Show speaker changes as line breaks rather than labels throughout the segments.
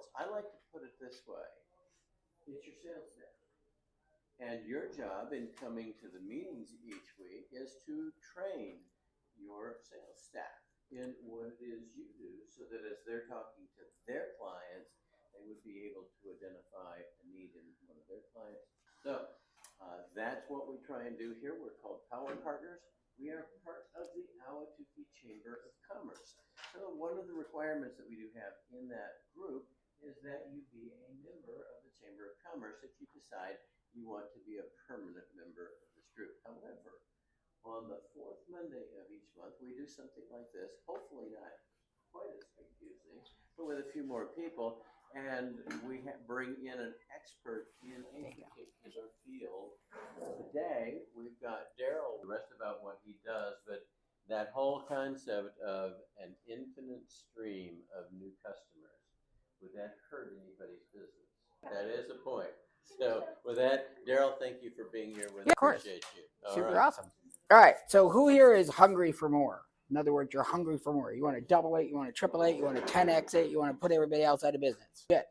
reports. I like to put it this way. It's your sales staff. And your job in coming to the meetings each week is to train your sales staff in what it is you do so that as they're talking to their clients, they would be able to identify a need in one of their clients. So that's what we try and do here. We're called Power Partners. We are part of the Ahwatukee Chamber of Commerce. So one of the requirements that we do have in that group is that you be a member of the Chamber of Commerce if you decide you want to be a permanent member of this group. However, on the fourth Monday of each month, we do something like this, hopefully not quite as confusing, but with a few more people, and we bring in an expert in a particular field. Today, we've got Darrell, the rest about what he does, but that whole concept of an infinite stream of new customers, would that hurt anybody's business? That is a point. So with that, Darrell, thank you for being here with us.
Yeah, of course.
Appreciate you.
Super awesome. All right. So who here is hungry for more? In other words, you're hungry for more. You want to double it. You want to triple it. You want to 10x it. You want to put everybody else out of business. Good.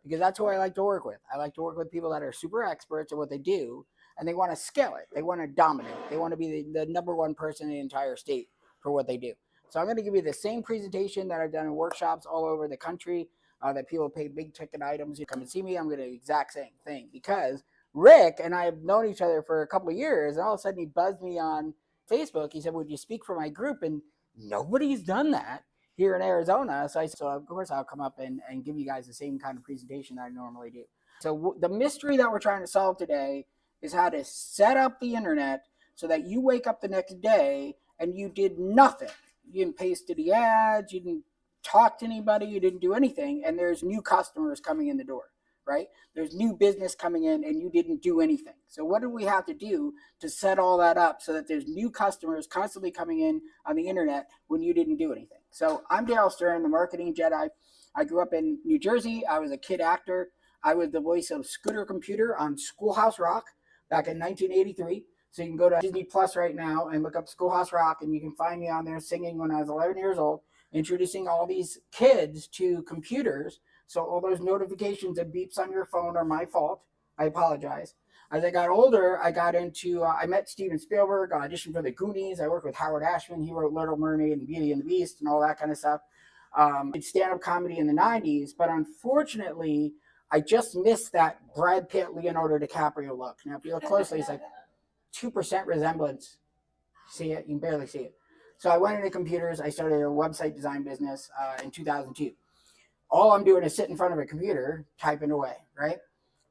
Because that's who I like to work with. I like to work with people that are super experts at what they do, and they want to scale it. They want to dominate. They want to be the number one person in the entire state for what they do. So I'm going to give you the same presentation that I've done in workshops all over the country that people pay big ticket items. You come and see me, I'm going to do the exact same thing. Because Rick and I have known each other for a couple of years, and all of a sudden he buzzed me on Facebook. He said, would you speak for my group? And nobody's done that here in Arizona. So I said, so of course I'll come up and give you guys the same kind of presentation that I normally do. So the mystery that we're trying to solve today is how to set up the internet so that you wake up the next day and you did nothing. You didn't paste any ads, you didn't talk to anybody, you didn't do anything, and there's new customers coming in the door, right? There's new business coming in and you didn't do anything. So what do we have to do to set all that up so that there's new customers constantly coming in on the internet when you didn't do anything? So I'm Darrell Stern, the marketing Jedi. I grew up in New Jersey. I was a kid actor. I was the voice of Scooter Computer on Schoolhouse Rock back in 1983. So you can go to Disney Plus right now and look up Schoolhouse Rock, and you can find me on there singing when I was 11 years old, introducing all these kids to computers. So all those notifications and beeps on your phone are my fault. I apologize. As I got older, I got into, I met Steven Spielberg, I auditioned for the Goonies. I worked with Howard Ashman. He wrote Little Mermaid and Beauty and the Beast and all that kind of stuff. Did stand-up comedy in the 90s, but unfortunately, I just missed that Brad Pitt, Leonardo DiCaprio look. Now, if you look closely, it's like 2% resemblance. See it? You can barely see it. So I went into computers. I started a website design business in 2002. All I'm doing is sit in front of a computer, typing away, right?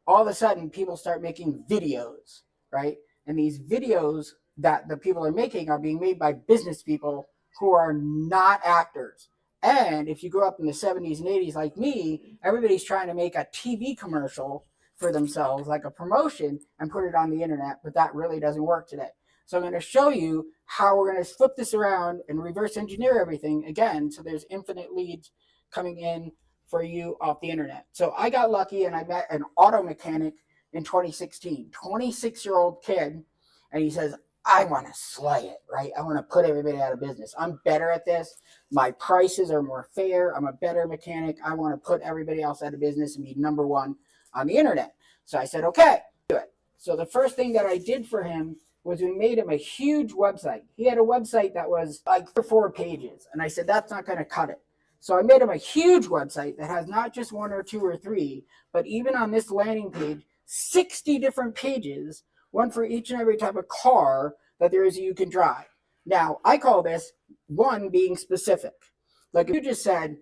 All of a sudden, people start making videos, right? And these videos that the people are making are being made by business people who are not actors. And if you grew up in the 70s and 80s like me, everybody's trying to make a TV commercial for themselves, like a promotion, and put it on the internet, but that really doesn't work today. So I'm going to show you how we're going to flip this around and reverse engineer everything again, so there's infinite leads coming in for you off the internet. So I got lucky and I met an auto mechanic in 2016, 26-year-old kid, and he says, I want to slay it, right? I want to put everybody out of business. I'm better at this. My prices are more fair. I'm a better mechanic. I want to put everybody else out of business and be number one on the internet. So I said, okay, do it. So the first thing that I did for him was we made him a huge website. He had a website that was like 4 pages. And I said, that's not going to cut it. So I made him a huge website that has not just 1 or 2 or 3, but even on this landing page, 60 different pages, one for each and every type of car that there is you can drive. Now, I call this one being specific. Like if you just said,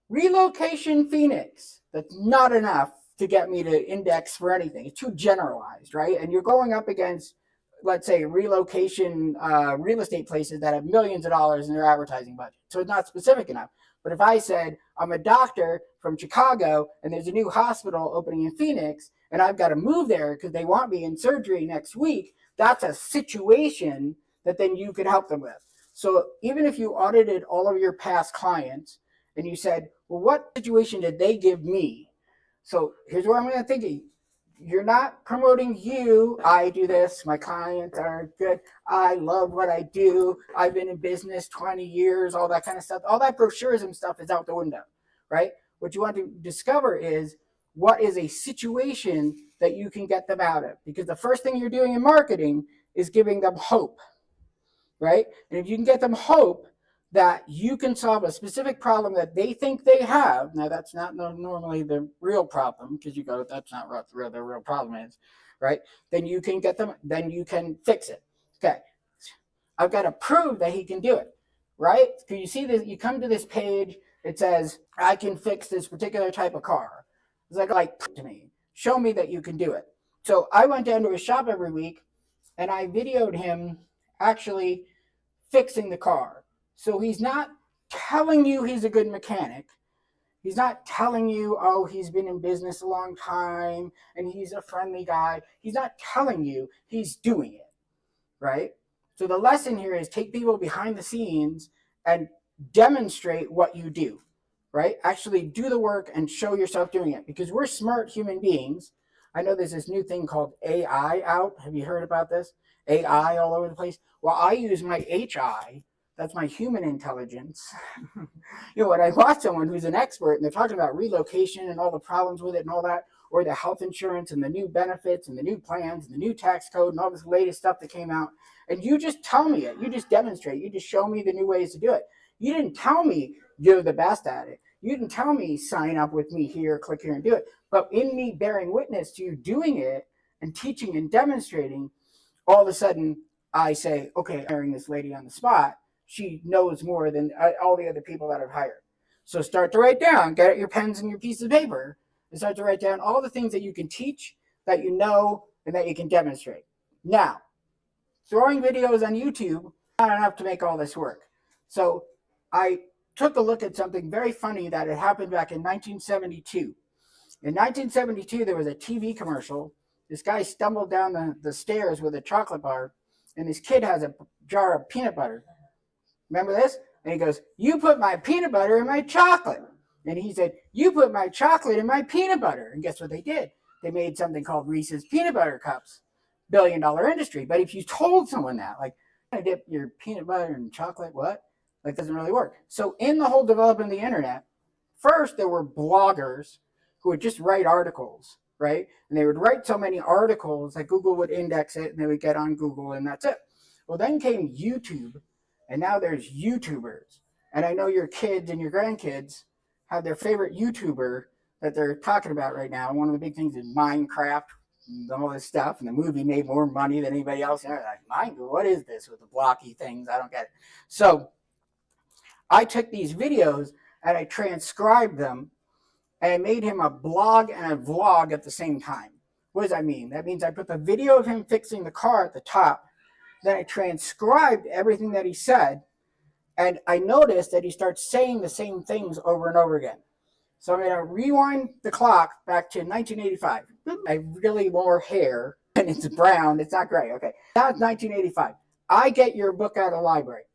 relocation Phoenix, that's not enough to get me to index for anything. It's too generalized, right? And you're going up against, let's say, relocation real estate places that have millions of dollars in their advertising budget. So it's not specific enough. But if I said, I'm a doctor from Chicago and there's a new hospital opening in Phoenix and I've got to move there because they want me in surgery next week, that's a situation that then you could help them with. So even if you audited all of your past clients and you said, well, what situation did they give me? So here's what I'm going to think. You're not promoting you. I do this. My clients are good. I love what I do. I've been in business 20 years, all that kind of stuff. All that brochurism stuff is out the window, right? What you want to discover is what is a situation that you can get them out of. Because the first thing you're doing in marketing is giving them hope, right? And if you can get them hope that you can solve a specific problem that they think they have, now that's not normally the real problem, because you go, that's not what the real problem is, right? Then you can get them, then you can fix it. Okay, I've got to prove that he can do it, right? Because you see this, you come to this page, it says, I can fix this particular type of car. It's like to me, show me that you can do it. So I went down to his shop every week and I videoed him actually fixing the car. So he's not telling you he's a good mechanic. He's not telling you, oh, he's been in business a long time and he's a friendly guy. He's not telling you, he's doing it, right? So the lesson here is take people behind the scenes and demonstrate what you do, right? Actually do the work and show yourself doing it, because we're smart human beings. I know there's this new thing called AI out. Have you heard about this? AI all over the place. Well, I use my HI. That's my human intelligence. When I watch someone who's an expert and they're talking about relocation and all the problems with it and all that, or the health insurance and the new benefits and the new plans and the new tax code and all this latest stuff that came out, and you just tell me it, you just demonstrate, you just show me the new ways to do it. You didn't tell me you're the best at it. You didn't tell me sign up with me here, click here and do it. But in me bearing witness to you doing it and teaching and demonstrating, all of a sudden I say, okay, I'm hiring this lady on the spot. She knows more than all the other people that I've hired. So start to write down, get out your pens and your piece of paper, and start to write down all the things that you can teach, that you know, and that you can demonstrate. Now, throwing videos on YouTube, not enough to make all this work. So I took a look at something very funny that had happened back in 1972. In 1972, there was a TV commercial. This guy stumbled down the stairs with a chocolate bar, and this kid has a jar of peanut butter. Remember this? And he goes, you put my peanut butter in my chocolate. And he said, you put my chocolate in my peanut butter. And guess what they did? They made something called Reese's Peanut Butter Cups. $1 billion industry. But if you told someone that, like, I dip your peanut butter in chocolate, what? Like, doesn't really work. So in the whole development of the internet, first there were bloggers who would just write articles, right? And they would write so many articles that Google would index it and they would get on Google and that's it. Well, then came YouTube. And now there's YouTubers. And I know your kids and your grandkids have their favorite YouTuber that they're talking about right now. One of the big things is Minecraft and all this stuff. And the movie made more money than anybody else. And they're like, Minecraft, what is this with the blocky things? I don't get it. So I took these videos and I transcribed them and I made him a blog and a vlog at the same time. What does that mean? That means I put the video of him fixing the car at the top. Then I transcribed everything that he said, and I noticed that he starts saying the same things over and over again. So I'm going to rewind the clock back to 1985. I have really more hair, and it's brown. It's not gray. Okay. Now it's 1985. I get your book out of the library,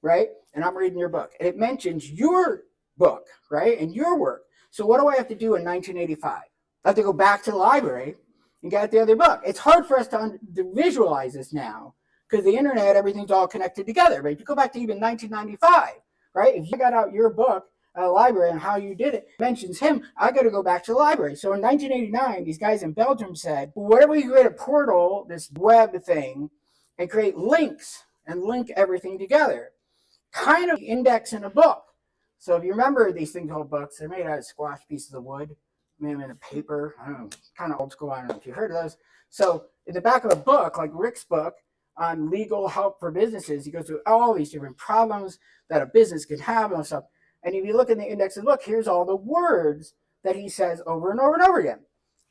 right? And I'm reading your book. And it mentions your book, right? And your work. So what do I have to do in 1985? I have to go back to the library and get the other book. It's hard for us to visualize this now, because the internet, everything's all connected together. But if you go back to even 1995, right? If you got out your book at a library and how you did it, mentions him, I got to go back to the library. So in 1989, these guys in Belgium said, well, what if we create a portal, this web thing, and create links and link everything together? Kind of index in a book. So if you remember these things called books, they're made out of squash pieces of wood, maybe in a paper. I don't know, kind of old school. I don't know if you heard of those. So in the back of a book, like Rick's book, on legal help for businesses, he goes through all these different problems that a business can have and stuff. And if you look in the index of the book, here's all the words that he says over and over and over again.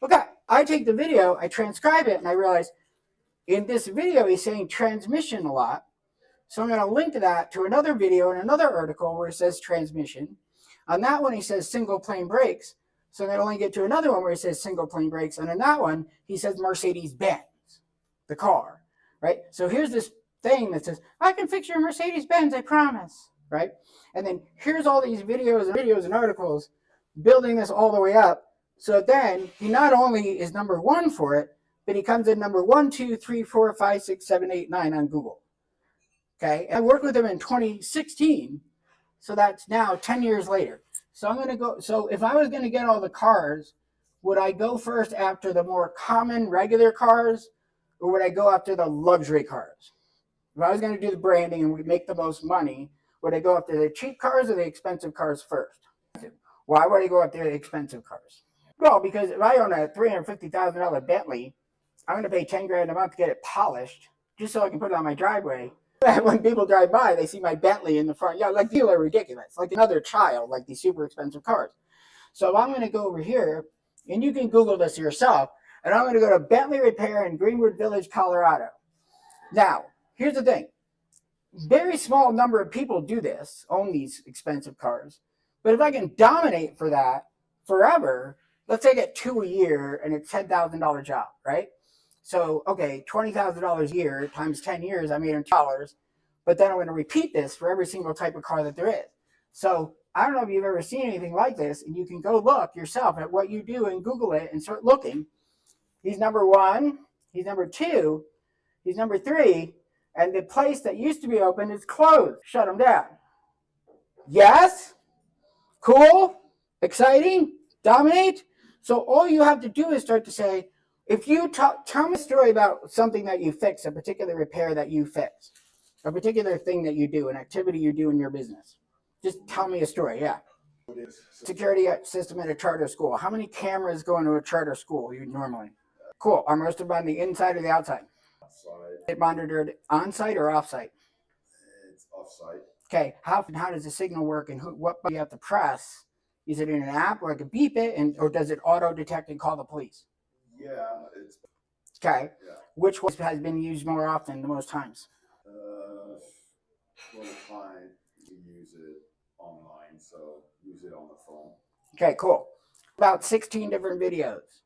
Okay, I take the video, I transcribe it, and I realize in this video he's saying transmission a lot. So I'm going to link that to another video and another article where it says transmission. On that one he says single plane brakes. So I'm going to link it to another one where he says single plane brakes. And in that one he says Mercedes-Benz, the car. Right? So here's this thing that says, I can fix your Mercedes-Benz, I promise. Right? And then here's all these videos and articles building this all the way up. So then he not only is number one for it, but he comes in number 1, 2, 3, 4, 5, 6, 7, 8, 9 on Google. Okay? And I worked with him in 2016. So that's now 10 years later. So I'm going to go. So if I was going to get all the cars, would I go first after the more common regular cars, or would I go after the luxury cars? If I was going to do the branding and we make the most money, would I go after the cheap cars or the expensive cars first? Why would I go after the expensive cars? Well, because if I own a $350,000 Bentley, I'm going to pay 10 grand a month to get it polished just so I can put it on my driveway. When people drive by, they see my Bentley in the front. Yeah, like people are ridiculous, like another child, like these super expensive cars. So I'm going to go over here, and you can Google this yourself, and I'm going to go to Bentley Repair in Greenwood Village, Colorado. Now, here's the thing. Very small number of people do this, own these expensive cars. But if I can dominate for that forever, let's say I get 2 a year and it's $10,000 job, right? So, okay, $20,000 a year times 10 years, I made $2. But then I'm going to repeat this for every single type of car that there is. So I don't know if you've ever seen anything like this, and you can go look yourself at what you do and Google it and start looking. He's number one, he's number two, he's number three, and the place that used to be open is closed. Shut them down. Yes? Cool? Exciting? Dominate? So all you have to do is start to say, if you tell me a story about something that you fix, a particular repair that you fix, a particular thing that you do, an activity you do in your business. Just tell me a story, yeah. Security system at a charter school. How many cameras go into a charter school you normally? Cool. Are most of them on the inside or the outside?
Offside.
It monitored on-site or off-site?
It's offsite.
Okay. How does the signal work, and what button do you have to press? Is it in an app where I can beep it, or does it auto detect and call the police?
Yeah, it's
okay.
Yeah.
Which one has been used more often, the most times?
Well, the client, you use it online, so use it on the phone.
Okay, cool. About 16 different videos.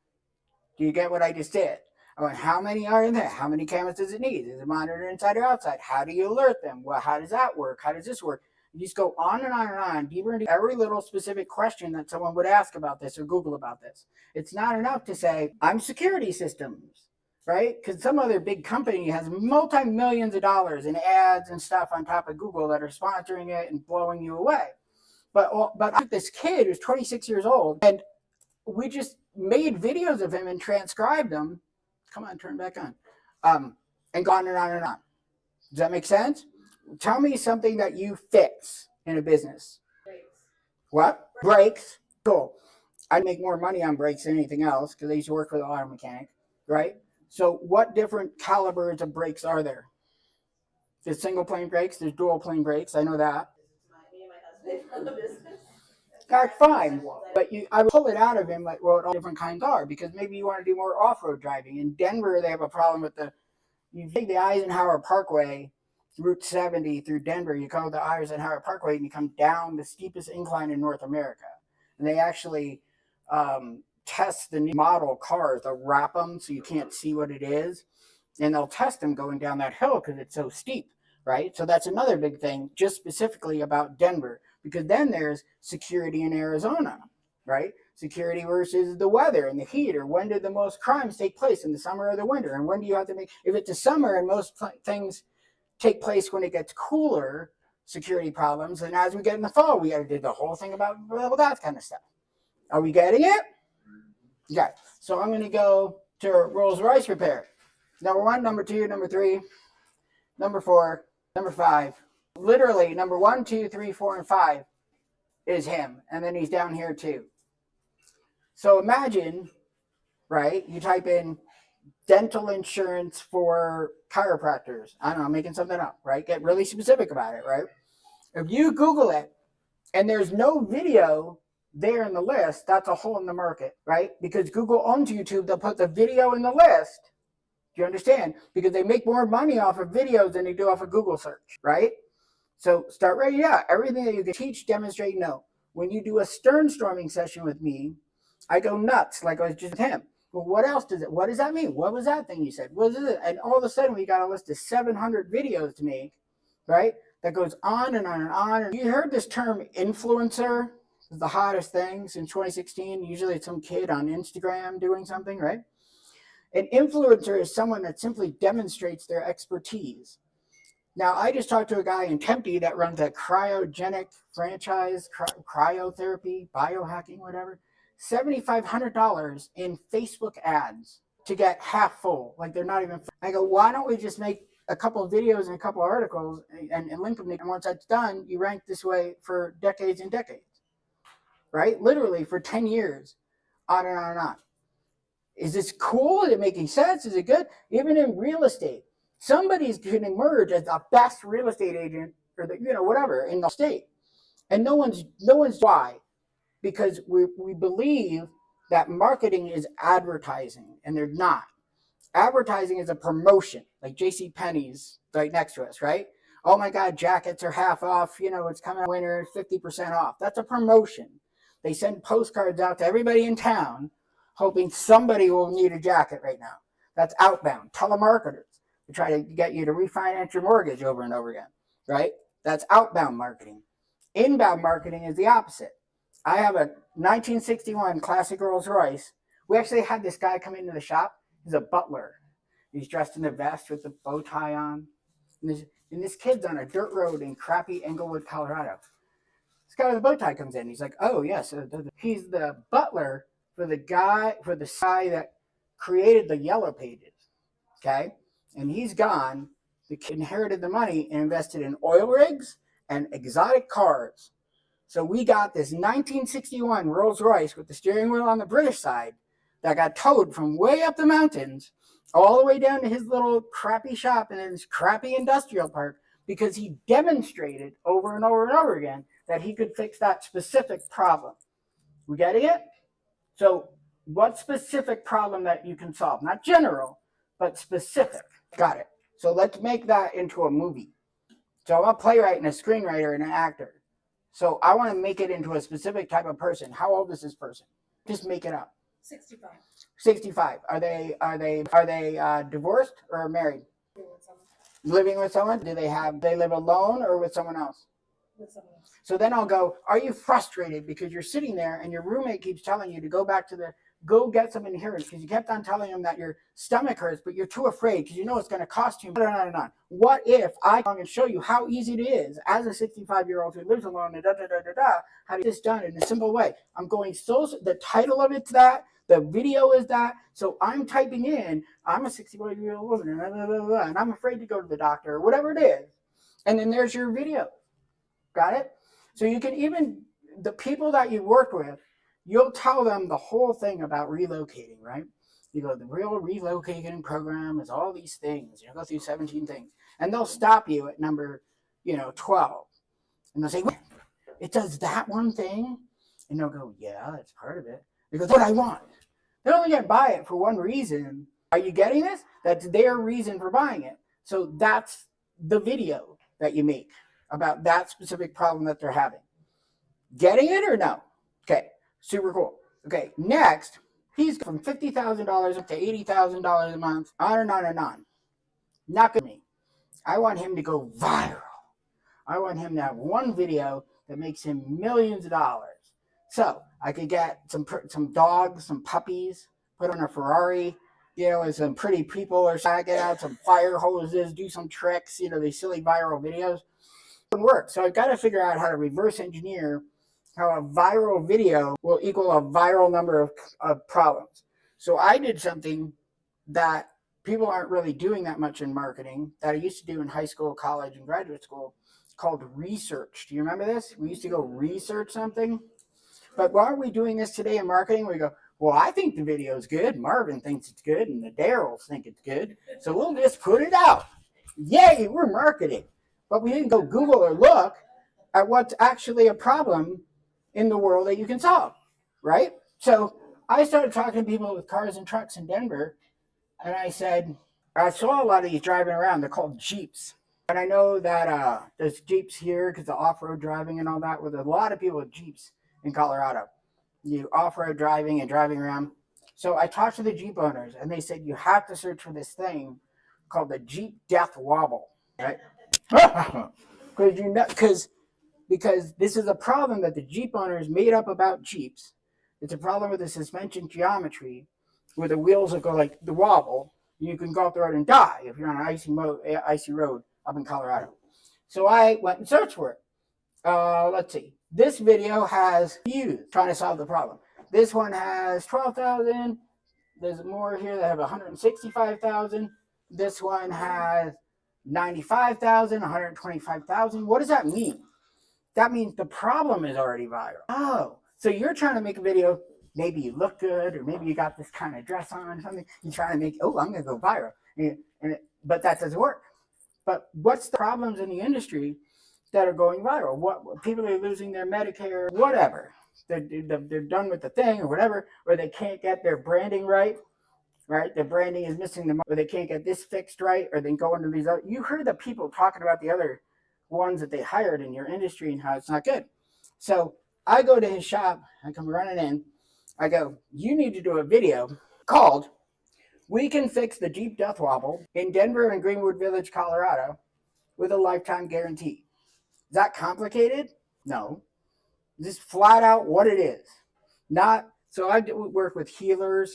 Do you get what I just did? I went, how many are in there? How many cameras does it need? Is it monitored inside or outside? How do you alert them? Well, how does that work? How does this work? You just go on and on and on, deeper into every little specific question that someone would ask about this or Google about this. It's not enough to say, I'm security systems, right? Because some other big company has multi-millions of dollars in ads and stuff on top of Google that are sponsoring it and blowing you away. But I took this kid who's 26 years old, and we just made videos of him and transcribed them. Come on, turn it back on. And gone and on and on. Does that make sense? Tell me something that you fix in a business.
Brakes.
What? Brakes. Cool. I make more money on brakes than anything else because I used to work for the auto mechanic, right? So what different calibers of brakes are there? There's single plane brakes. There's dual plane brakes. I know that.
Me and my husband run the business.
That's fine. But I would pull it out of him like what all different kinds are, because maybe you want to do more off-road driving. In Denver, they have a problem with you take the Eisenhower Parkway, Route 70 through Denver, you come to the Eisenhower Parkway and you come down the steepest incline in North America. And they actually test the new model cars. They'll wrap them so you can't see what it is. And they'll test them going down that hill because it's so steep, right? So that's another big thing just specifically about Denver, because then there's security in Arizona, right? Security versus the weather and the heat, or when did the most crimes take place, in the summer or the winter? And when do you have to make, if it's the summer and most things take place when it gets cooler, security problems. And as we get in the fall, we got to do the whole thing about that kind of stuff. Are we getting it? Yeah. So I'm going to go to Rolls-Royce repair. Number 1, number 2, number 3, number 4, number 5. Literally, number 1, 2, 3, 4, and 5 is him. And then he's down here too. So imagine, right, you type in dental insurance for chiropractors. I don't know, making something up, right? Get really specific about it, right? If you Google it and there's no video there in the list, that's a hole in the market, right? Because Google owns YouTube, they'll put the video in the list. Do you understand? Because they make more money off of videos than they do off of Google search, right? So start right, yeah, everything that you can teach, demonstrate, know. When you do a Sternstorming session with me, I go nuts like I was just with him. Well, what else does it? What does that mean? What was that thing you said? What is it? And all of a sudden, we got a list of 700 videos to make, right? That goes on and on and on. You heard this term influencer is the hottest thing since 2016. Usually, it's some kid on Instagram doing something, right? An influencer is someone that simply demonstrates their expertise. Now, I just talked to a guy in Tempe that runs a cryogenic franchise, cryotherapy, biohacking, whatever. $7,500 in Facebook ads to get half full. Like they're not even. I go, why don't we just make a couple of videos and a couple of articles and link them? And once that's done, you rank this way for decades and decades, right? Literally for 10 years, on and on and on. Is this cool? Is it making sense? Is it good? Even in real estate, somebody's going to emerge as the best real estate agent or the, whatever in the state. And no one's why? Because we believe that marketing is advertising, and they're not. Advertising is a promotion, like J.C. Penney's right next to us, right? Oh my God, jackets are half off. It's coming out winter, 50% off. That's a promotion. They send postcards out to everybody in town, hoping somebody will need a jacket right now. That's outbound. Telemarketers to try to get you to refinance your mortgage over and over again, right? That's outbound marketing. Inbound marketing is the opposite. I have a 1961 classic Rolls Royce. We actually had this guy come into the shop. He's a butler. He's dressed in a vest with a bow tie on. And this kid's on a dirt road in crappy Englewood, Colorado. This guy with a bow tie comes in. He's like, oh, yes. He's the butler for the guy that created the Yellow Pages. Okay? And he's gone. The kid inherited the money and invested in oil rigs and exotic cars. So we got this 1961 Rolls Royce with the steering wheel on the British side that got towed from way up the mountains all the way down to his little crappy shop in his crappy industrial park because he demonstrated over and over and over again that he could fix that specific problem. We getting it? So what specific problem that you can solve? Not general, but specific. Got it. So let's make that into a movie. So I'm a playwright and a screenwriter and an actor. So I want to make it into a specific type of person. How old is this person? Just make it up.
65.
65. Are they divorced or married? Living with someone? Do they live alone or with someone else?
With someone else.
So then I'll go, are you frustrated because you're sitting there and your roommate keeps telling you to go get some insurance because you kept on telling him that your stomach hurts, but you're too afraid because you know it's going to cost you. What if I can show you how easy it is as a 65-year-old who lives alone and how to get this done in a simple way? I'm going the title of it's that, the video is that. So I'm typing in, I'm a 65-year-old woman and I'm afraid to go to the doctor or whatever it is. And then there's your video. Got it? So you can even, the people that you work with, you'll tell them the whole thing about relocating, right? You go, the real relocating program is all these things. You go through 17 things. And they'll stop you at number, 12. And they'll say, wait, it does that one thing? And they'll go, yeah, that's part of it. They go, that's what I want. They're only going to buy it for one reason. Are you getting this? That's their reason for buying it. So that's the video that you make about that specific problem that they're having. Getting it or no? Okay. Super cool. Okay, next, he's from $50,000 up to $80,000 a month, on and on and on. Not good for me. I want him to go viral. I want him to have one video that makes him millions of dollars. So I could get some dogs, some puppies, put on a Ferrari, and some pretty people, or get out some fire hoses, do some tricks, these silly viral videos. It wouldn't work. So I've got to figure out how to reverse engineer how a viral video will equal a viral number of problems. So I did something that people aren't really doing that much in marketing that I used to do in high school, college, and graduate school called research. Do you remember this? We used to go research something. But why are we doing this today in marketing? We go, well, I think the video is good. Marvin thinks it's good. And the Darrells think it's good. So we'll just put it out. Yay, we're marketing. But we didn't go Google or look at what's actually a problem in the world that you can solve, right? So I started talking to people with cars and trucks in Denver, and I said, I saw a lot of these driving around. They're called Jeeps. And I know that there's Jeeps here because of off-road driving and all that, with a lot of people with Jeeps in Colorado. You off-road driving and driving around. So I talked to the Jeep owners, and they said, you have to search for this thing called the Jeep Death Wobble, right? Because this is a problem that the Jeep owners made up about Jeeps. It's a problem with the suspension geometry, where the wheels will go like the wobble. You can go up the road and die if you're on an icy road up in Colorado. So I went and searched for it. Let's see. This video has views trying to solve the problem. This one has 12,000. There's more here that have 165,000. This one has 95,000, 125,000. What does that mean? That means the problem is already viral. Oh, so you're trying to make a video. Maybe you look good, or maybe you got this kind of dress on or something. You're trying to make, oh, I'm going to go viral. But that doesn't work. But what's the problems in the industry that are going viral? What people are losing their Medicare, whatever. They're done with the thing or whatever, or they can't get their branding right. Right, their branding is missing them, or they can't get this fixed right, or they go into these other. You heard the people talking about the other ones that they hired in your industry and how it's not good. So I go to his shop. I come running in. I go, you need to do a video called "We Can Fix the Jeep Death Wobble in Denver and Greenwood Village, Colorado, with a lifetime guarantee." Is that complicated? No. Just flat out what it is. Not so. I work with healers.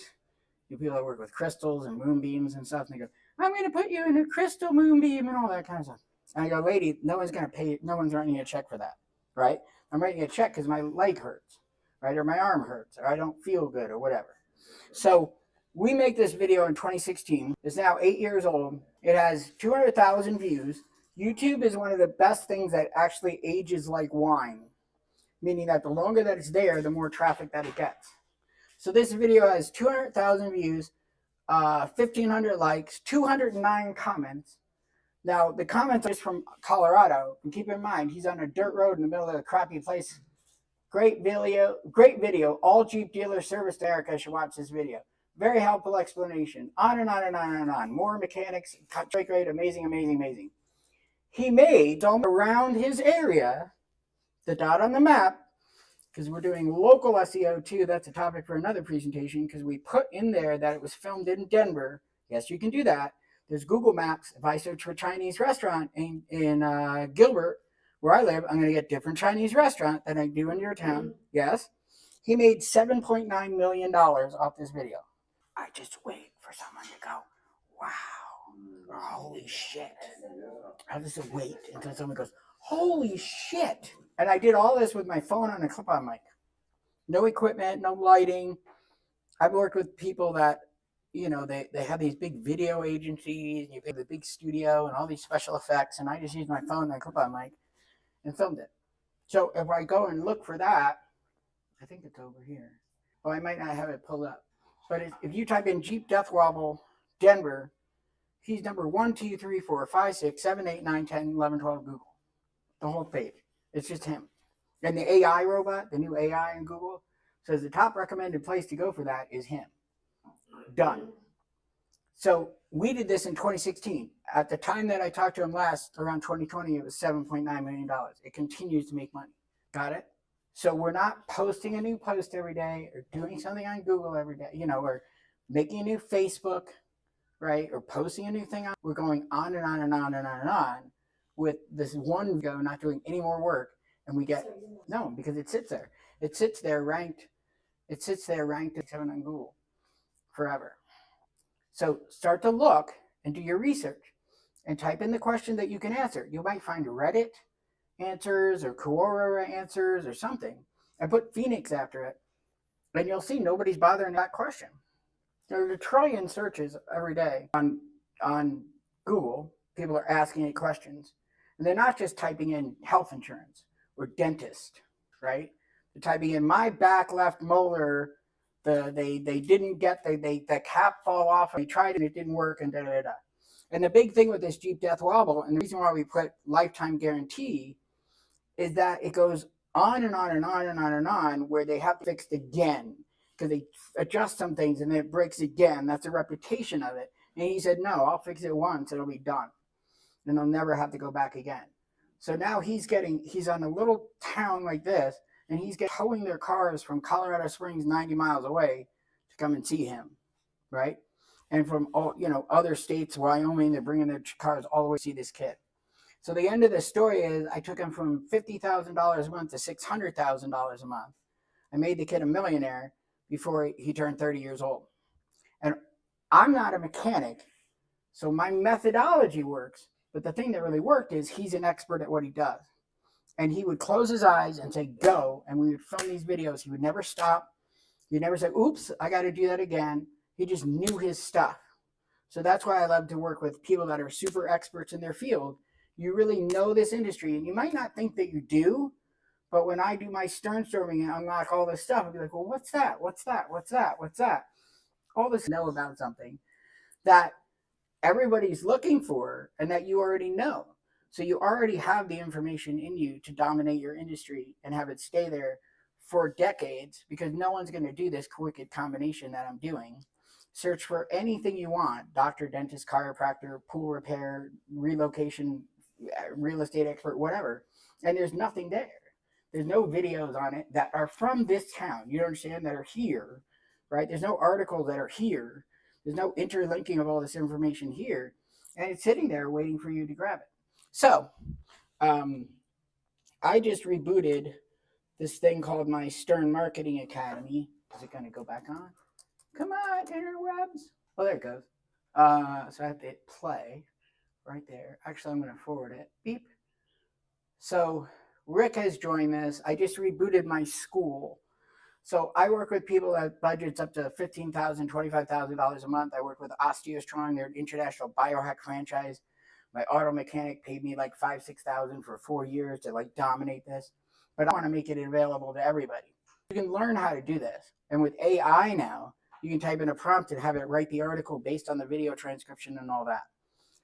People that work with crystals and moonbeams and stuff, and they go, "I'm going to put you in a crystal moonbeam," and all that kind of stuff. And I go, "Lady, no one's going to pay. No one's writing you a check for that, right? I'm writing you a check because my leg hurts, right, or my arm hurts, or I don't feel good, or whatever." So we make this video in 2016. It's now 8 years old. It has 200,000 views. YouTube is one of the best things that actually ages like wine, meaning that the longer that it's there, the more traffic that it gets. So this video has 200,000 views, 1,500 likes, 209 comments. Now, the comments are just from Colorado. And keep in mind, he's on a dirt road in the middle of a crappy place. Great video. All Jeep dealers service to America should watch this video. Very helpful explanation. On and on and on and on. More mechanics, strike rate, amazing, amazing, amazing. He made around his area, the dot on the map, because we're doing local SEO too. That's a topic for another presentation, because we put in there that it was filmed in Denver. Yes, you can do that. There's Google Maps. If I search for Chinese restaurant in Gilbert, where I live, I'm going to get different Chinese restaurant than I do in your town. Yes. He made $7.9 million off this video. I just wait for someone to go, wow, or holy shit. I just wait until someone goes, holy shit. And I did all this with my phone on a clip-on mic. No equipment, no lighting. I've worked with people that, you know, they have these big video agencies, and you pay the big studio and all these special effects, and I just used my phone and a clip-on mic and filmed it. So if I go and look for that, I think it's over here. Oh, I might not have it pulled up. But if you type in Jeep Death Wobble Denver, he's number 1, 2, 3, 4, 5, 6, 7, 8, 9, 10, 11, 12 Google. The whole page. It's just him. And the AI robot, the new AI in Google, says the top recommended place to go for that is him. Done. So we did this in 2016. At the time that I talked to him last, around 2020, it was $7.9 million. It continues to make money. Got it? So we're not posting a new post every day or doing something on Google every day, you know, or making a new Facebook, right? Or posting a new thing on. We're going on and on and on and on and on with this one video, not doing any more work. And we get, no, because it sits there. It sits there ranked at 7 on Google forever. So start to look and do your research and type in the question that you can answer. You might find Reddit answers or Quora answers or something, and put Phoenix after it, and you'll see nobody's bothering that question. There are a trillion searches every day on Google. People are asking it questions, and they're not just typing in health insurance or dentist, right? They're typing in my back left molar. They didn't get the cap fall off, and they tried and it didn't work, and da da da. And the big thing with this Jeep Death Wobble, and the reason why we put lifetime guarantee, is that it goes on and on and on and on and on, where they have to fix it again because they adjust some things and then it breaks again. That's a reputation of it. And he said, no, I'll fix it once, it'll be done, and they'll never have to go back again. So now he's on a little town like this, and he's towing their cars from Colorado Springs 90 miles away to come and see him, right? And from all, you know, other states, Wyoming, they're bringing their cars all the way to see this kid. So the end of the story is I took him from $50,000 a month to $600,000 a month. I made the kid a millionaire before he turned 30 years old. And I'm not a mechanic, so my methodology works, But the thing that really worked is he's an expert at what he does. And he would close his eyes and say, go. And we would film these videos. He would never stop. He'd never say, oops, I got to do that again. He just knew his stuff. So that's why I love to work with people that are super experts in their field. You really know this industry. And you might not think that you do. But when I do my Sternstorming and unlock all this stuff, I'll be like, well, what's that? What's that? What's that? What's that? All this know about something that everybody's looking for and that you already know. So you already have the information in you to dominate your industry and have it stay there for decades, because no one's going to do this wicked combination that I'm doing. Search for anything you want: doctor, dentist, chiropractor, pool repair, relocation, real estate expert, whatever. And there's nothing there. There's no videos on it that are from this town. You understand, that are here, right? There's no articles that are here. There's no interlinking of all this information here. And it's sitting there waiting for you to grab it. So I just rebooted this thing called my Stern Marketing Academy. Is it going to go back on? Come on, interwebs. Oh, there it goes. So I have to hit play right there. Actually, I'm going to forward it. Beep. So Rick has joined this. I just rebooted my school. So I work with people that budgets up to $15,000, $25,000 a month. I work with Sternstorming, their international biohack franchise. My auto mechanic paid me like $5,000, $6,000 for 4 years to like dominate this. But I want to make it available to everybody. You can learn how to do this. And with AI now, you can type in a prompt and have it write the article based on the video transcription and all that.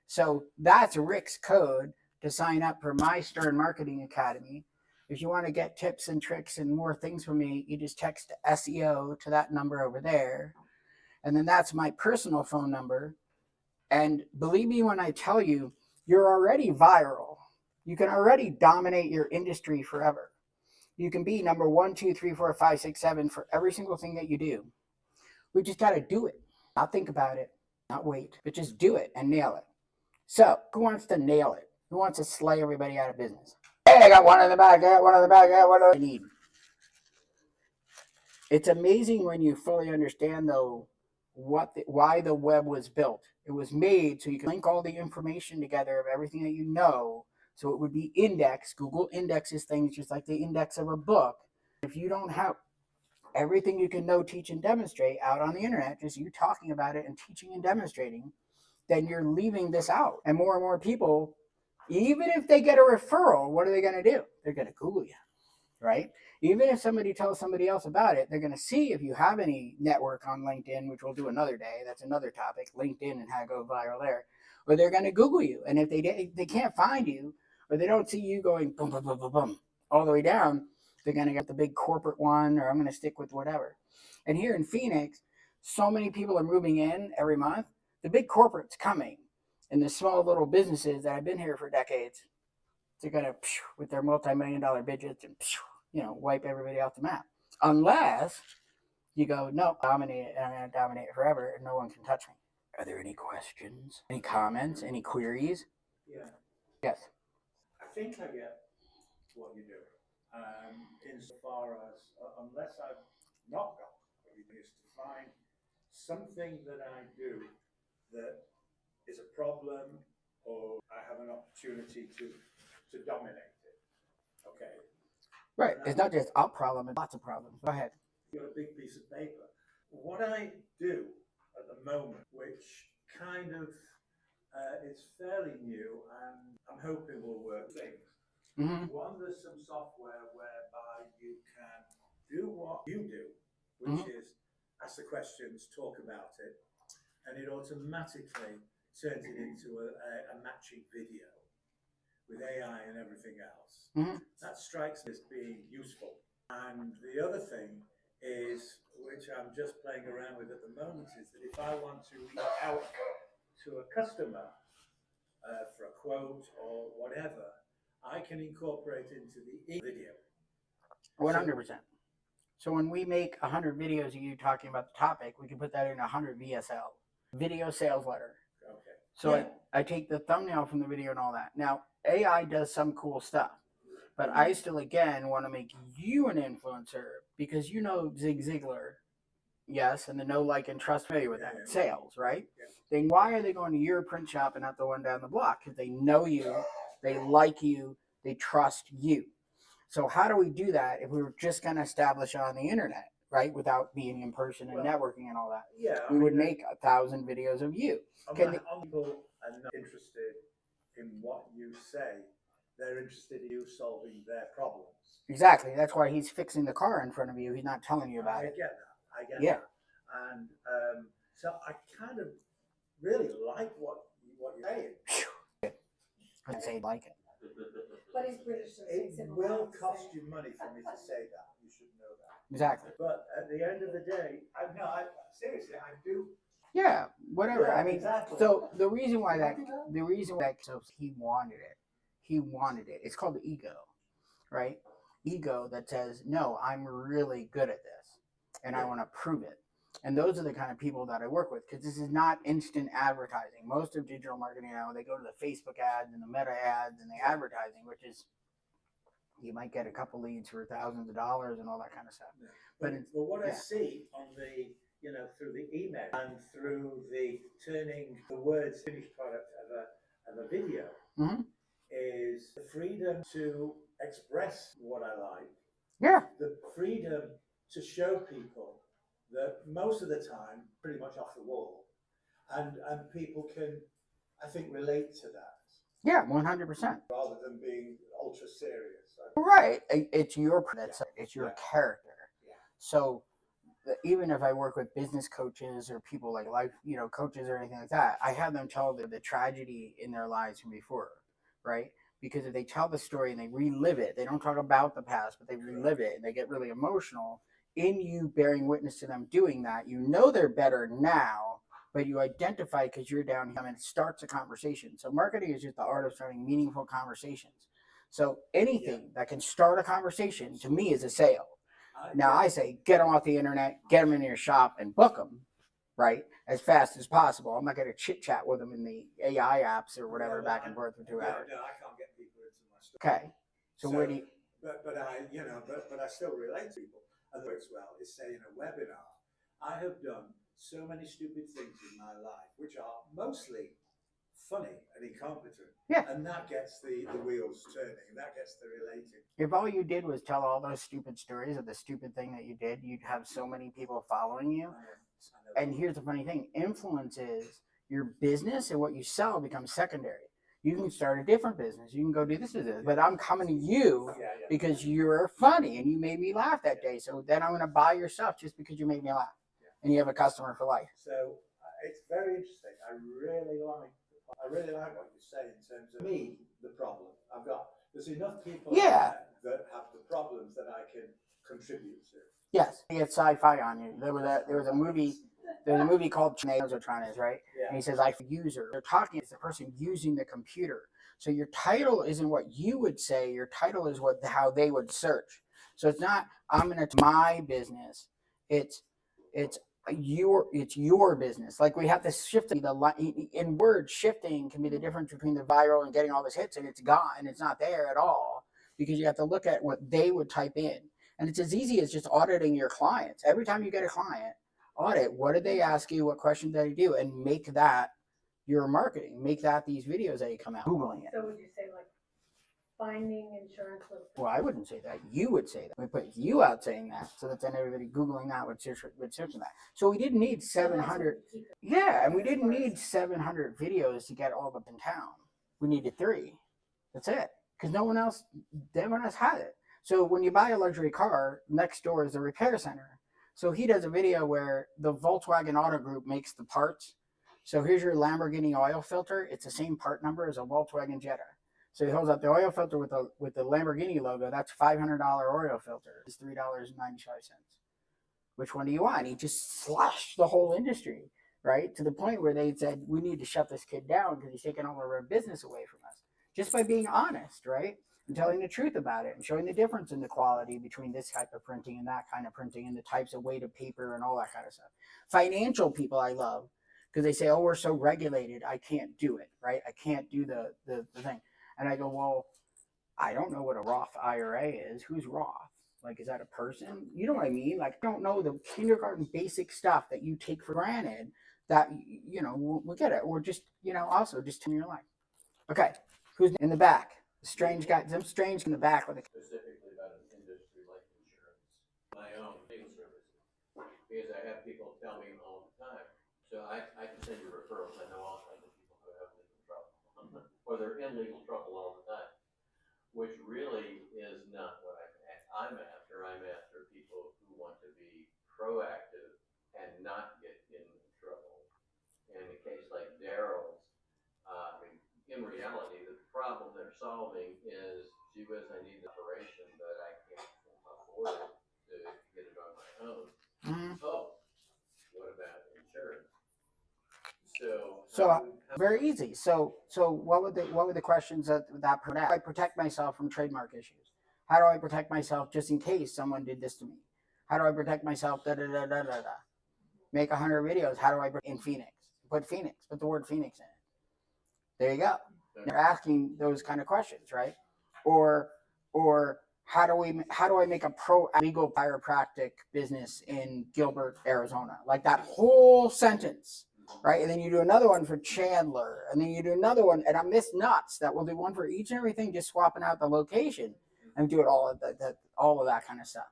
So that's Rick's code to sign up for my Stern Marketing Academy. If you want to get tips and tricks and more things from me, you just text SEO to that number over there. And then that's my personal phone number. And believe me when I tell you, you're already viral. You can already dominate your industry forever. You can be number 1, 2, 3, 4, 5, 6, 7 for every single thing that you do. We just got to do it. Not think about it, not wait, but just do it and nail it. So who wants to nail it? Who wants to slay everybody out of business? Hey, I got one in the back. I got one in the back. I got one in the need. It's amazing when you fully understand, though, why the web was built. It was made so you can link all the information together of everything that you know, so it would be indexed. Google indexes things just like the index of a book. If you don't have everything you can know, teach, and demonstrate out on the internet, just you talking about it and teaching and demonstrating, then you're leaving this out. And more people, even if they get a referral, what are they going to do? They're going to Google you, right? Even if somebody tells somebody else about it, they're going to see if you have any network on LinkedIn, which we'll do another day. That's another topic, LinkedIn and how to go viral there. Or they're going to Google you. And if they can't find you, or they don't see you going boom, boom, boom, boom, boom, all the way down, they're going to get the big corporate one, or I'm going to stick with whatever. And here in Phoenix, so many people are moving in every month. The big corporate's coming. And the small little businesses that have been here for decades, they're going to, with their multi-million-dollar budgets, and wipe everybody off the map. Unless you go, no, dominate it, and I'm going to dominate it forever, and no one can touch me. Are there any questions? Any comments? Any queries?
Yeah.
Yes.
I think I get what you do. Insofar as, unless I've not got what you do, is to find something that I do that is a problem, or I have an opportunity to dominate it. Okay.
Right. It's not just a problem, it's lots of problems. Go ahead.
You've got a big piece of paper. What I do at the moment, which kind of is fairly new and I'm hoping will work, things.
Mm-hmm.
One, there's some software whereby you can do what you do, which is ask the questions, talk about it, and it automatically turns it into a matching video with AI and everything else.
Mm-hmm.
That strikes me as being useful. And the other thing is, which I'm just playing around with at the moment, is that if I want to reach out to a customer for a quote or whatever, I can incorporate into the video.
100%. So when we make 100 videos of you talking about the topic, we can put that in 100 VSL, video sales letter.
Okay.
So
Yeah.
I take the thumbnail from the video and all that. Now, AI does some cool stuff, but I still, again, want to make you an influencer because you know Zig Ziglar, yes, and the know, like, and trust, familiar with that, sales, right?
Yeah.
Why are they going to your print shop and not the one down the block? Because they know you, they like you, they trust you. So how do we do that if we were just going to establish on the internet, right, without being in person and networking and all that?
Yeah,
We would make 1,000 videos of you.
People are not interested in what you say. They're interested in you solving their problems.
Exactly. That's why he's fixing the car in front of you. He's not telling you about it.
I get that. And so I kind of really like what you're saying.
I didn't say like it.
But he's British, so
It
it's
will cost you money for me to say that. You should know that.
Exactly.
But at the end of the day, seriously, I do.
Yeah, whatever.
Yeah,
I mean,
exactly.
so the reason why so he wanted it. He wanted it. It's called the ego, right? Ego that says, no, I'm really good at this and I want to prove it. And those are the kind of people that I work with, because this is not instant advertising. Most of digital marketing now, they go to the Facebook ads and the Meta ads and the advertising, which is, you might get a couple leads for thousands of dollars and all that kind of stuff.
Yeah.
But
what I see on the, through the email and through the turning the words finished product of a video is the freedom to express what I like.
Yeah.
The freedom to show people that most of the time, pretty much off the wall, and people can, I think, relate to that.
Yeah, 100%.
Rather than being ultra serious.
Right. It's your it's your character.
Yeah.
So even if I work with business coaches or people like life, coaches or anything like that, I have them tell the tragedy in their lives from before, right? Because if they tell the story and they relive it, they don't talk about the past, but they relive it and they get really emotional. In you bearing witness to them doing that, they're better now, but you identify because you're down here and it starts a conversation. So marketing is just the art of starting meaningful conversations. So anything that can start a conversation to me is a sale. Now I say, get them off the internet, get them in your shop and book them, right, as fast as possible. I'm not going to chit chat with them in the AI apps or whatever back and forth for 2 hours.
No, I can't get people into my store.
Okay. So where do you...
But I still relate to people. And works well is say in a webinar, I have done so many stupid things in my life, which are mostly funny and incompetent.
Yeah.
And that gets the wheels turning. That gets the relating.
If all you did was tell all those stupid stories of the stupid thing that you did, you'd have so many people following you. And here's the funny thing. Influence is your business and what you sell becomes secondary. You can start a different business. You can go do this or this. But I'm coming to you because you're funny and you made me laugh that day. So then I'm going to buy your stuff just because you made me laugh. And you have a customer for life.
So it's very interesting. I really like what you say in terms of me, the problem. There's enough people that have the problems that I can contribute to.
Yes, you get sci-fi on you. There was a movie called Sternstorming, right? Yeah. And he says, user. They're talking as the person using the computer. So your title isn't what you would say. Your title is how they would search. So it's not, I'm going to my business. It's your business. Like we have to shift in words. Shifting can be the difference between the viral and getting all these hits, and it's gone and it's not there at all, because you have to look at what they would type in. And it's as easy as just auditing your clients. Every time you get a client, audit, what did they ask you? What questions did they do? And make that your marketing. Make that these videos that you come out. Googling it.
So would you say like finding insurance with...
Well, I wouldn't say that. You would say that. We put you out saying that, so that then everybody Googling that would search that. So we didn't need 700. Yeah, and we didn't need 700 videos to get all of them in town. We needed 3. That's it. Because no one else had it. So when you buy a luxury car, next door is a repair center. So he does a video where the Volkswagen Auto Group makes the parts. So here's your Lamborghini oil filter. It's the same part number as a Volkswagen Jetta. So he holds up the oil filter with the Lamborghini logo. That's $500 oil filter. It's $3.95. Which one do you want? He just slashed the whole industry, right? To the point where they said, we need to shut this kid down because he's taking all of our business away from us. Just by being honest, right? And telling the truth about it and showing the difference in the quality between this type of printing and that kind of printing and the types of weight of paper and all that kind of stuff. Financial people I love because they say, oh, we're so regulated, I can't do it, right? I can't do the thing. And I go, well, I don't know what a Roth IRA is. Who's Roth? Like, is that a person? You know what I mean? Like, I don't know the kindergarten basic stuff that you take for granted that, you know, we'll get it. Or just, you know, also just in your life. Okay, who's in the back? Strange guy, some strange in the back with a
Specifically about an industry like insurance, my own legal services, because I have people tell me all the time. So I can send you referrals. I know all kinds of people who have legal trouble, or they're in legal trouble all the time, which really is not what I'm after. I'm after people who want to be proactive and not get in trouble. In a case like Darrell's, I mean, in reality, the problem they're solving is, gee whiz, I need an operation, but I can't afford it to get it on my own. Oh, what about insurance?
So very easy. So what would the questions that protect? How do I protect myself from trademark issues? How do I protect myself just in case someone did this to me? How do I protect myself? Da da da da da da. Make 100 videos. How do I in Phoenix? Put the word Phoenix in it. There you go. They're asking those kind of questions, right? Or how do I make a pro legal chiropractic business in Gilbert, Arizona? Like that whole sentence, right? And then you do another one for Chandler, and then you do another one, and I'm this nuts that we'll do one for each and everything, just swapping out the location and do it all of that kind of stuff.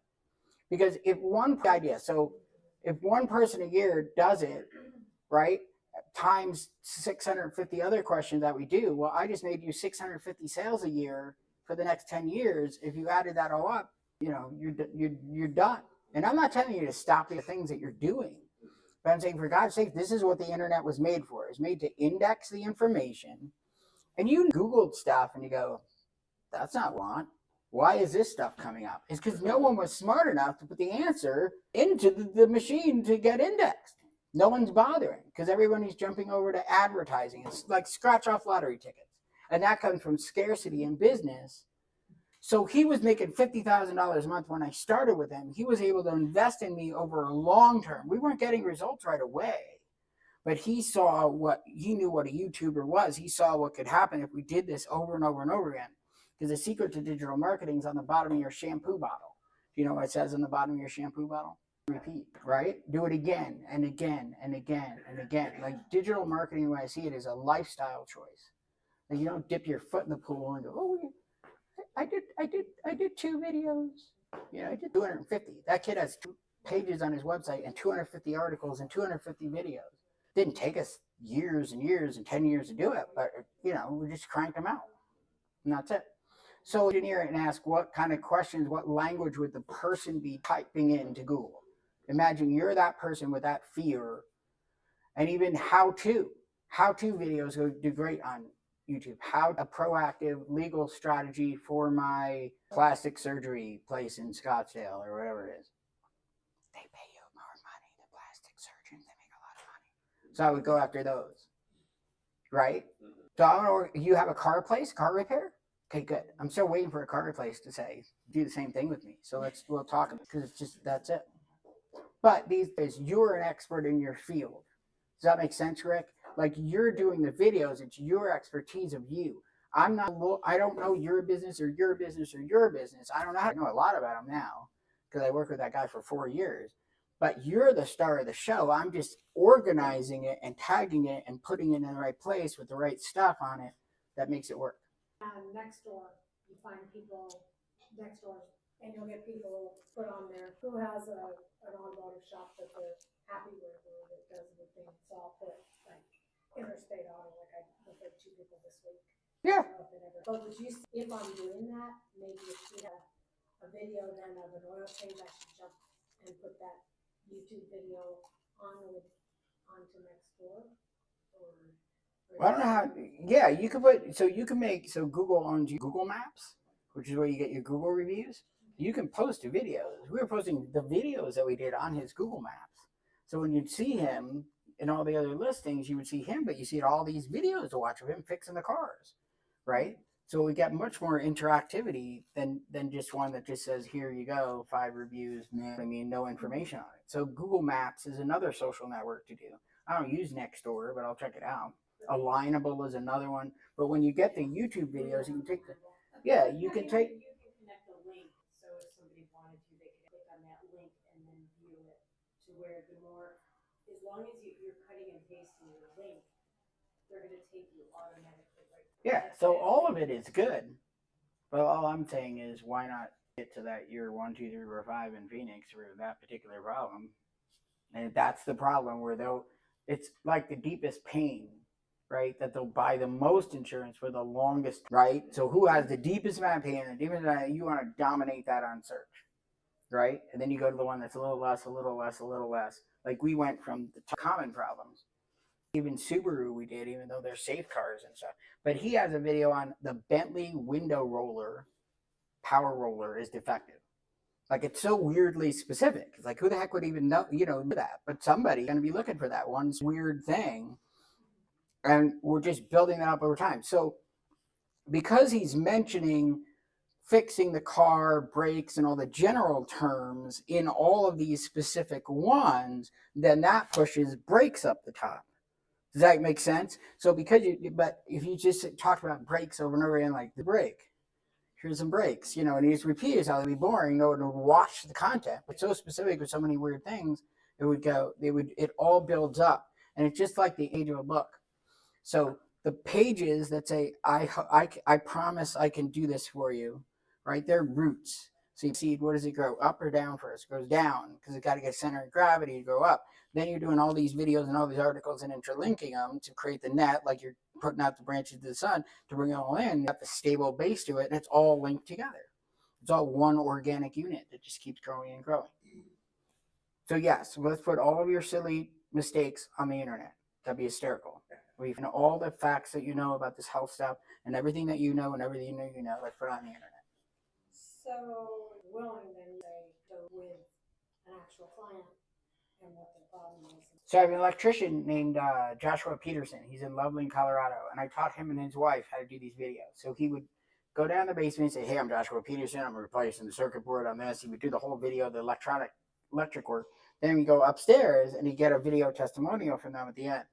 Because if one person a year does it, right, times 650 other questions that we do, well, I just made you 650 sales a year for the next 10 years. If you added that all up, you know, you're done. And I'm not telling you to stop the things that you're doing, but I'm saying, for God's sake, this is what the internet was made for. It's made to index the information. And you Googled stuff and you go, that's not what I want. Why is this stuff coming up? It's because no one was smart enough to put the answer into the machine to get indexed. No one's bothering because everybody's jumping over to advertising. It's like scratch off lottery tickets. And that comes from scarcity in business. So he was making $50,000 a month when I started with him. He was able to invest in me over a long term. We weren't getting results right away, but he knew what a YouTuber was. He saw what could happen if we did this over and over and over again. Because the secret to digital marketing is on the bottom of your shampoo bottle. Do you know what it says on the bottom of your shampoo bottle? Repeat, right? Do it again and again and again and again. Like digital marketing, the way I see it, is a lifestyle choice. Like you don't dip your foot in the pool and go, oh, I did 2 videos. You know, I did 250. That kid has 2 pages on his website and 250 articles and 250 videos. Didn't take us years and years and 10 years to do it, but you know, we just cranked them out. And that's it. So engineer it and ask what kind of questions, what language would the person be typing into Google? Imagine you're that person with that fear, and even how-to videos would do great on YouTube. How a proactive legal strategy for my plastic surgery place in Scottsdale or whatever it is. They pay you more money, the plastic surgeons, they make a lot of money. So I would go after those, right? So I don't know, you have a car repair? Okay, good. I'm still waiting for a car place to say, do the same thing with me. So we'll talk, because it's just, that's it. But these days, you're an expert in your field. Does that make sense, Rick? Like you're doing the videos, it's your expertise of you. I don't know your business or your business or your business. I know a lot about them now because I worked with that guy for 4 years. But you're the star of the show. I'm just organizing it and tagging it and putting it in the right place with the right stuff on it that makes it work.
Next door, you find people next door, and you'll get people put on there who has an automotive shop that they're happy with or that does everything. So I'll put like Interstate Auto, like I referred 2 people this week.
Yeah.
But would you, if I'm doing that, maybe if you have a video then of an oil change, I should jump and put that YouTube video onto next door, or
I don't know how. Yeah, you can put. So you can make. So Google owns Google Maps, which is where you get your Google reviews. You can post videos. We were posting the videos that we did on his Google Maps. So when you'd see him in all the other listings, you would see him, but you see all these videos to watch of him fixing the cars, right? So we get much more interactivity than just one that just says, here you go, 5 reviews, no information on it. So Google Maps is another social network to do. I don't use Nextdoor, but I'll check it out. Alignable is another one. But when you get the YouTube videos, you can take you can
connect a link, so if somebody wanted to, they could click on that link and then view it to where the more is long as you're cutting and pasting your link, they're gonna take you automatically right.
Yeah, so all of it is good. But all I'm saying is, why not get to that year 1, 2, 3, 4, 5 in Phoenix for that particular problem? And that's the problem where it's like the deepest pain, right? That they'll buy the most insurance for the longest, right? So who has the deepest amount of pain and the deepest amount, you want to dominate that on search, right? And then you go to the one that's a little less, a little less, a little less. Like we went from the common problems. Even Subaru we did, even though they're safe cars and stuff. But he has a video on the Bentley window roller, power roller is defective. Like it's so weirdly specific. It's like who the heck would even know, that? But somebody's going to be looking for that one weird thing. And we're just building that up over time. So because he's mentioning fixing the car, brakes, and all the general terms in all of these specific ones, then that pushes brakes up the top. Does that make sense? So but if you just talk about brakes over and over again, like the brake, here's some brakes, and you just repeat yourself, it'd be boring. No one would watch the content. But so specific with so many weird things, it all builds up. And it's just like the age of a book. So the pages that say, I promise I can do this for you, right? They're roots. So you see, what does it grow? Up or down first? It goes down because it's got to get center of gravity to go up. Then you're doing all these videos and all these articles and interlinking them to create the net, like you're putting out the branches to the sun to bring it all in. You have the stable base to it, and it's all linked together. It's all one organic unit that just keeps growing and growing. So yes, let's put all of your silly mistakes on the internet. That'd be hysterical. We've know all the facts that you know about this health stuff and everything that you know and everything you know, let's put it on the internet.
So willing then to go with an actual client and what their problem is.
So I have an electrician named Joshua Peterson. He's in Loveland, Colorado, and I taught him and his wife how to do these videos. So he would go down the basement and say, hey, I'm Joshua Peterson. I'm replacing the circuit board on this. He would do the whole video, the electric work. Then we go upstairs and he'd get a video testimonial from them at the end.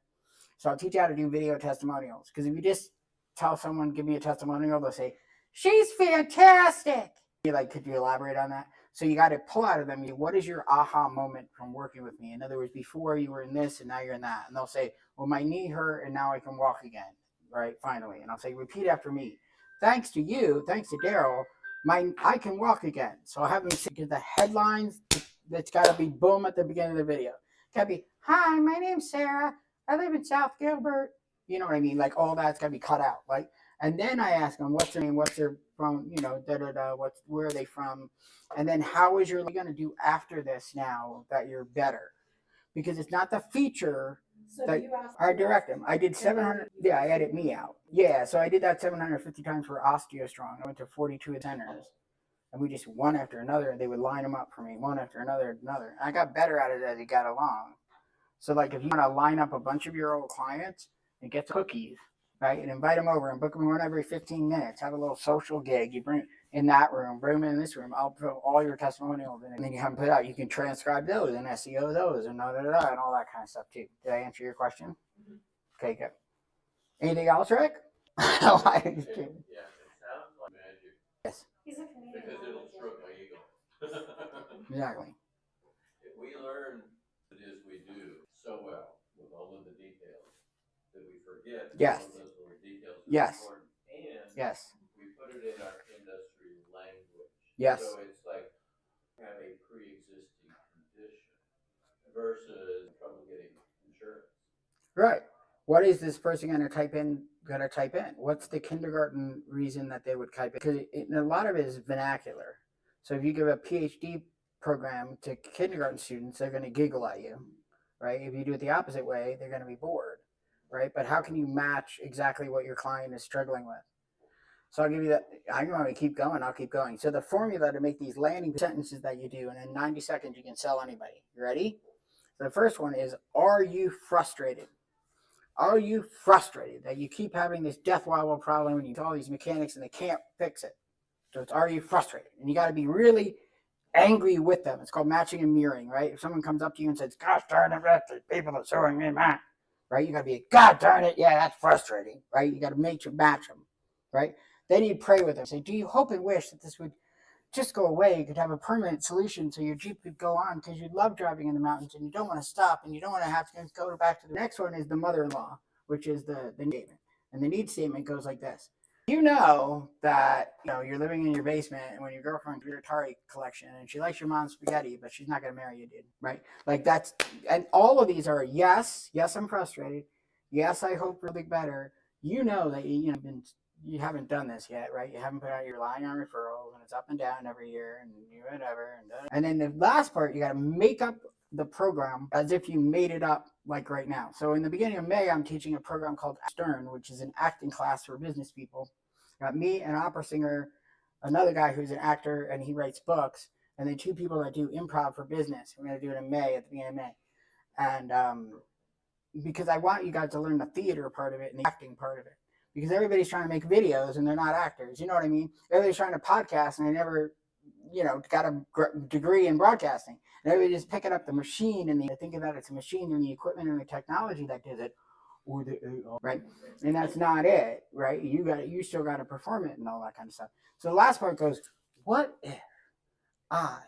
So I'll teach you how to do video testimonials. Because if you just tell someone, give me a testimonial, they'll say, she's fantastic. You're like, could you elaborate on that? So you got to pull out of them, what is your aha moment from working with me? In other words, before you were in this and now you're in that. And they'll say, well, my knee hurt and now I can walk again, right? Finally. And I'll say, repeat after me. Thanks to you, thanks to Darrell, I can walk again. So I'll have them say the headlines, that's got to be boom at the beginning of the video. Got to be, hi, my name's Sarah. I live in South Gilbert. You know what I mean? Like all that's got to be cut out, right? And then I ask them, what's their name? What's their from? Where are they from? And then how is your going to do after this now that you're better? Because it's not the feature
So
that
you asked
I direct them. I did 700. Yeah, I edit me out. Yeah, so I did that 750 times for OsteoStrong. I went to 42 centers. And we just one after another, and they would line them up for me, one after another. And I got better at it as it got along. So like if you want to line up a bunch of your old clients and get cookies, right, and invite them over and book them one every 15 minutes, have a little social gig, you bring in that room, bring them in this room, I'll put all your testimonials in it, and then you have them put out. You can transcribe those and SEO those and and all that kind of stuff too. Did I answer your question? Mm-hmm. Okay, good. Anything else, Rick?
Yeah, it sounds like magic.
Yes.
He's a Canadian.
Because it'll stroke my ego.
Exactly.
If we learn what it is we do so well with all of the details that we forget
Yes.
all of those little details are
Yes.
important, and
Yes.
we put it in our industry language.
Yes.
So it's like have a pre-existing condition versus trouble getting insurance.
Right. What is this person going to type in? What's the kindergarten reason that they would type it? Because a lot of it is vernacular. So if you give a PhD program to kindergarten students, they're going to giggle at you, right? If you do it the opposite way, they're going to be bored, right? But how can you match exactly what your client is struggling with? So I'll give you that. I want to keep going. I'll keep going. So the formula to make these landing sentences that you do, and in 90 seconds, you can sell anybody. You ready? So the first one is, are you frustrated? Are you frustrated that you keep having this death wobble problem when you tell all these mechanics and they can't fix it? So it's, are you frustrated? And you got to be really angry with them. It's called matching and mirroring, right? If someone comes up to you and says, gosh darn it, Rick, the people are showing me that, right? You got to be, God darn it, yeah, that's frustrating, right? You got to match them, right? Then you pray with them. Say, do you hope and wish that this would just go away. You could have a permanent solution so your Jeep could go on because you love driving in the mountains and you don't want to stop and you don't want to have to go back to the next one is the mother-in-law, which is the statement. And the need statement goes like this. You know that you're living in your basement and when your girlfriend's your Atari collection and she likes your mom's spaghetti, but she's not gonna marry you, dude. Right? Like that's and all of these are yes, I'm frustrated. Yes, I hope really better. You know that you haven't done this yet, right? You haven't put out your relying on referrals and it's up and down every year and you whatever and then the last part you gotta make up the program as if you made it up like right now. So in the beginning of May, I'm teaching a program called Stern, which is an acting class for business people. Got me, an opera singer, another guy who's an actor and he writes books, and then two people that do improv for business. We're going to do it in May, at the beginning of May. And because I want you guys to learn the theater part of it and the acting part of it. Because everybody's trying to make videos and they're not actors. You know what I mean? Everybody's trying to podcast and they never, got a degree in broadcasting. And everybody's picking up the machine and they think that it's a machine and the equipment and the technology that does it. Or the right, and that's not it, right? You still got to perform it and all that kind of stuff. So the last part goes, what if I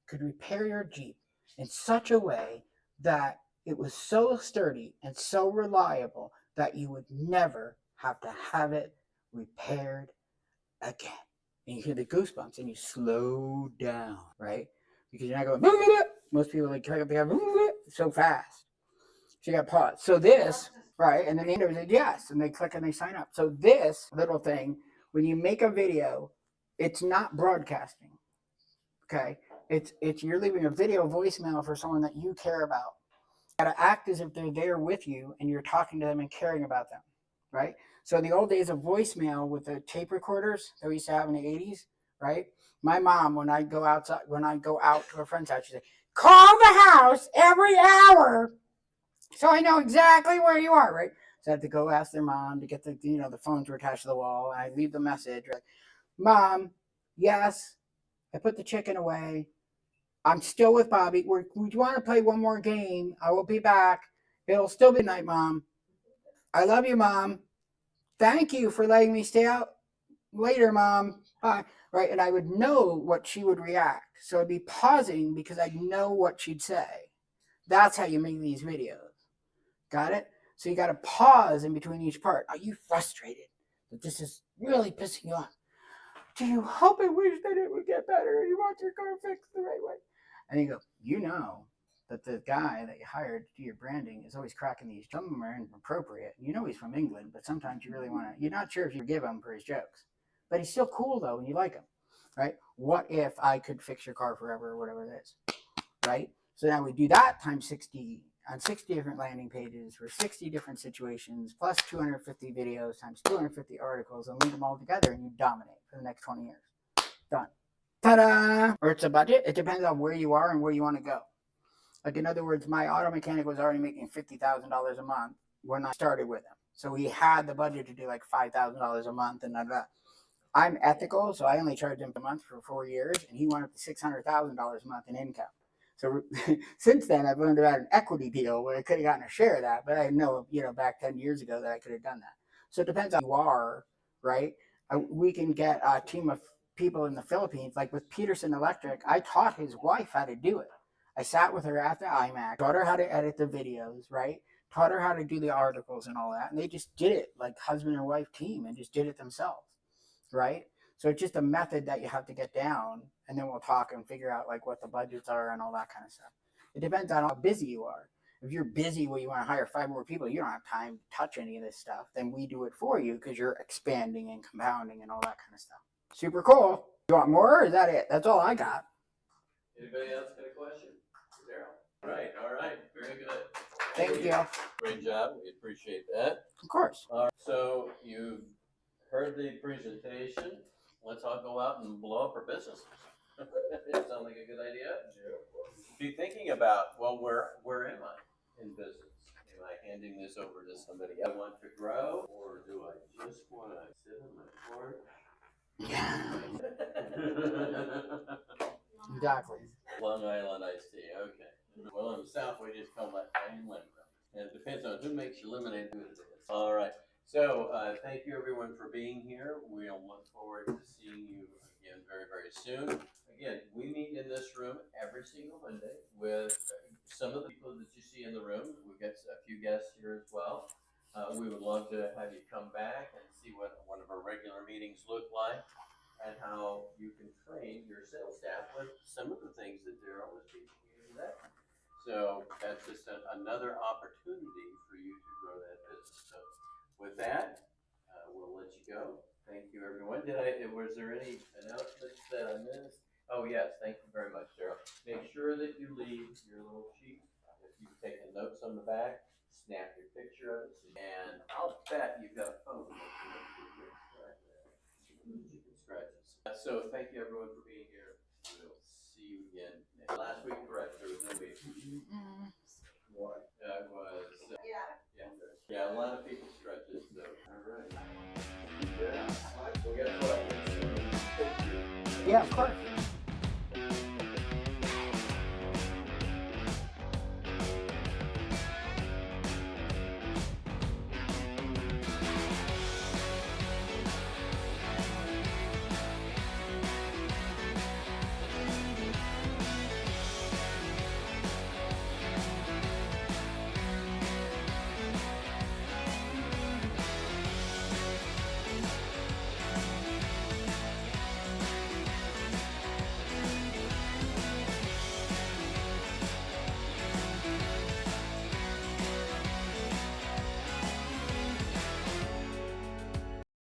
could repair your Jeep in such a way that it was so sturdy and so reliable that you would never have to have it repaired again? And you hear the goosebumps and you slow down, right? Because you're not going, most people like try to so fast. So you got pause. So this, right, and then the end said yes, and they click and they sign up. So this little thing, when you make a video, it's not broadcasting. Okay, it's you're leaving a video voicemail for someone that you care about. You gotta act as if they're there with you and you're talking to them and caring about them, right? So in the old days of voicemail with the tape recorders that we used to have in the 80s, right? My mom, when I go out to a friend's house, she'd say, call the house every hour. So I know exactly where you are, right? So I had to go ask their mom to get the phones were attached to the wall. And I leave the message, right? Mom, yes, I put the chicken away. I'm still with Bobby. We want to play one more game. I will be back. It'll still be night, Mom. I love you, Mom. Thank you for letting me stay out later, Mom. Bye. Right? And I would know what she would react. So I'd be pausing because I'd know what she'd say. That's how you make these videos. Got it? So you got to pause in between each part. Are you frustrated that this is really pissing you off? Do you hope and wish that it would get better? You want your car fixed the right way? And you go, that the guy that you hired to do your branding is always cracking these. Some of them are inappropriate. He's from England, but sometimes you really want to. You're not sure if you forgive him for his jokes, but he's still cool though, and you like him, right? What if I could fix your car forever, or whatever it is, right? So now we do that times 60 on 60 different landing pages for 60 different situations, plus 250 videos times 250 articles, and link them all together, and you dominate for the next 20 years. Done. Ta-da! Or it's a budget. It depends on where you are and where you want to go. Like, in other words, my auto mechanic was already making $50,000 a month when I started with him. So he had the budget to do like $5,000 a month and that. I'm ethical, so I only charged him a month for 4 years, and he went up to $600,000 a month in income. So since then, I've learned about an equity deal where I could have gotten a share of that, but I know, back 10 years ago that I could have done that. So it depends on who you are, right? We can get a team of people in the Philippines, like with Peterson Electric. I taught his wife how to do it. I sat with her at the iMac, taught her how to edit the videos, right? Taught her how to do the articles and all that. And they just did it like husband and wife team and just did it themselves, right? So it's just a method that you have to get down, and then we'll talk and figure out like what the budgets are and all that kind of stuff. It depends on how busy you are. If you're busy where you want to hire 5 more people, you don't have time to touch any of this stuff, then we do it for you because you're expanding and compounding and all that kind of stuff. Super cool. You want more or is that it? That's all I got.
Anybody else got a question? Darrell? All right. Very good.
Thank you.
Great job. We appreciate that.
Of course.
All right. So you've heard the presentation. Let's all go out and blow up our businesses. It sounds like a good idea. Be thinking about, well, where am I in business? Am I handing this over to somebody I want to grow, or do I just want to sit in my court?
Exactly.
Long Island iced tea. Okay. Well, in the South we just call that plain lemon. And it depends on who makes your lemonade, who it is. All right. So, thank you everyone for being here. We'll look forward to seeing you again very, very soon. Again, we meet in this room every single Monday with some of the people that you see in the room. We've got a few guests here as well. We would love to have you come back and see what one of our regular meetings look like and how you can train your sales staff with some of the things that Darrell was teaching you today. So that's just another opportunity for you to grow that business. So with that, we'll let you go. Thank you, everyone. Was there any announcements that I missed? Oh, yes. Thank you very much, Darrell. Make sure that you leave your little sheet. If you've taken notes on the back, snap your picture of it. And I'll bet you've got a phone. You can scratch it. So thank you, everyone, for being here. We'll see you again. Last week, correct, there was no meeting. What? It was. Yeah, a lot of people stretches, so. All right. Yeah. Well, guess what?
Yeah, of course.